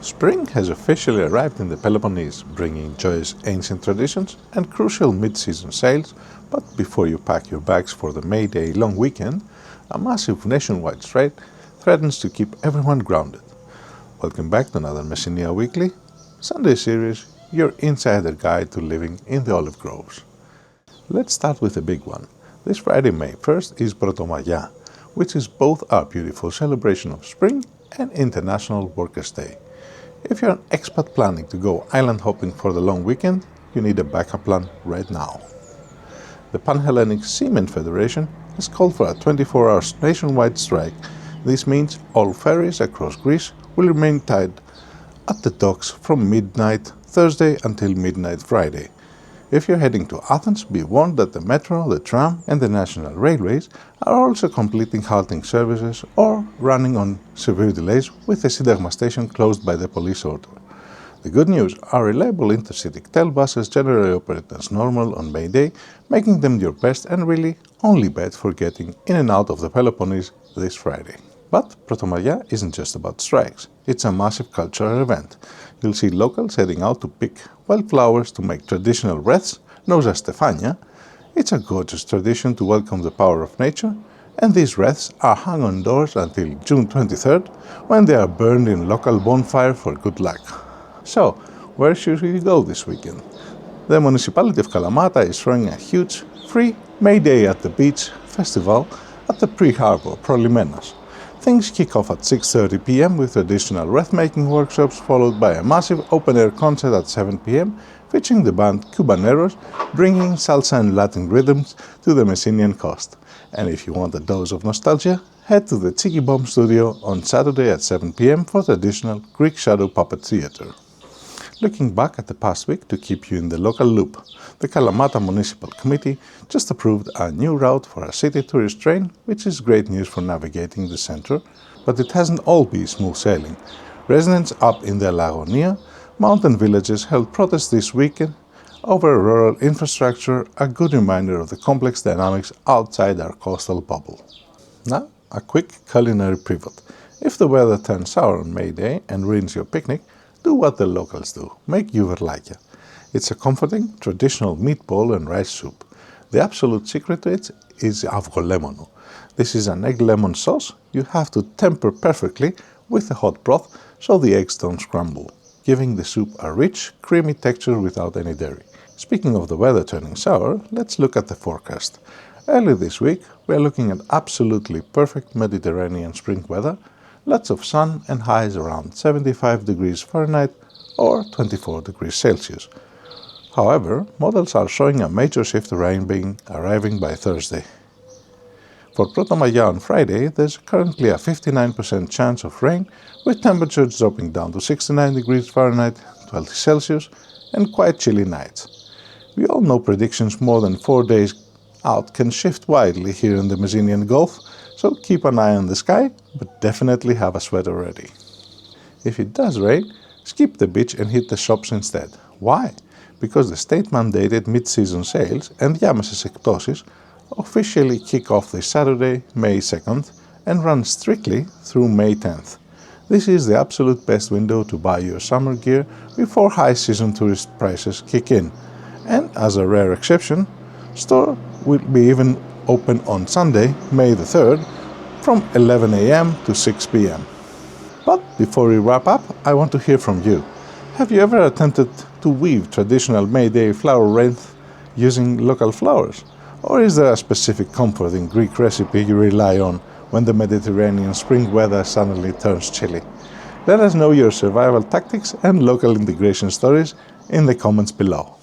Spring has officially arrived in the Peloponnese, bringing joyous ancient traditions and crucial mid-season sales, but before you pack your bags for the May Day long weekend, a massive nationwide strike threatens to keep everyone grounded. Welcome back to another Messinia Weekly, Sunday series, your insider guide to living in the olive groves. Let's start with a big one. This Friday, May 1st, is Protomagia, which is both a beautiful celebration of spring and International Workers' Day. If you're an expat planning to go island hopping for the long weekend, you need a backup plan right now. The Pan-Hellenic Seamen Federation has called for a 24-hour nationwide strike. This means all ferries across Greece will remain tied at the docks from midnight Thursday until midnight Friday. If you're heading to Athens, be warned that the metro, the tram and the national railways are also completing halting services or running on severe delays, with the Syntagma station closed by the police order. The good news are reliable intercity TEL buses generally operate as normal on May Day, making them your best and really only bet for getting in and out of the Peloponnese this Friday. But Protomagia isn't just about strikes, it's a massive cultural event. You'll see locals heading out to pick wildflowers to make traditional wreaths, known as stefania. It's a gorgeous tradition to welcome the power of nature, and these wreaths are hung on doors until June 23rd, when they are burned in local bonfire for good luck. So, where should we go this weekend? The municipality of Kalamata is throwing a huge free May Day at the Beach festival at the pre-harbor Prolimenas. Things kick off at 6:30 p.m. with traditional wreath-making workshops, followed by a massive open-air concert at 7 p.m. featuring the band Cubaneros, bringing salsa and Latin rhythms to the Messinian coast. And if you want a dose of nostalgia, head to the Cheeky Bomb studio on Saturday at 7 p.m. for traditional Greek shadow puppet theater. Looking back at the past week to keep you in the local loop, the Kalamata Municipal Committee just approved a new route for a city tourist train, which is great news for navigating the center, but it hasn't all been smooth sailing. Residents up in the Lagonia mountain villages held protests this weekend over rural infrastructure, a good reminder of the complex dynamics outside our coastal bubble. Now, a quick culinary pivot. If the weather turns sour on May Day and ruins your picnic, do what the locals do, make Youvarlakia. It's a comforting, traditional meatball and rice soup. The absolute secret to it is avgolemonu. This is an egg lemon sauce you have to temper perfectly with the hot broth so the eggs don't scramble, giving the soup a rich, creamy texture without any dairy. Speaking of the weather turning sour, let's look at the forecast. Early this week, we are looking at absolutely perfect Mediterranean spring weather, lots of sun and highs around 75 degrees Fahrenheit or 24 degrees Celsius. However, models are showing a major shift to rain arriving by Thursday. For Protomagia on Friday, there's currently a 59% chance of rain, with temperatures dropping down to 69 degrees Fahrenheit, 12 Celsius, and quite chilly nights. We all know predictions more than 4 days out can shift widely here in the Messinian Gulf, so keep an eye on the sky, but definitely have a sweater ready. If it does rain, skip the beach and hit the shops instead. Why? Because the state-mandated mid-season sales and Diameses Ekptosis officially kick off this Saturday, May 2nd, and run strictly through May 10th. This is the absolute best window to buy your summer gear before high-season tourist prices kick in. And as a rare exception, store will be even open on Sunday, May the 3rd, from 11 a.m. to 6 p.m. But before we wrap up, I want to hear from you. Have you ever attempted to weave traditional May Day flower wreath using local flowers? Or is there a specific comforting Greek recipe you rely on when the Mediterranean spring weather suddenly turns chilly? Let us know your survival tactics and local integration stories in the comments below.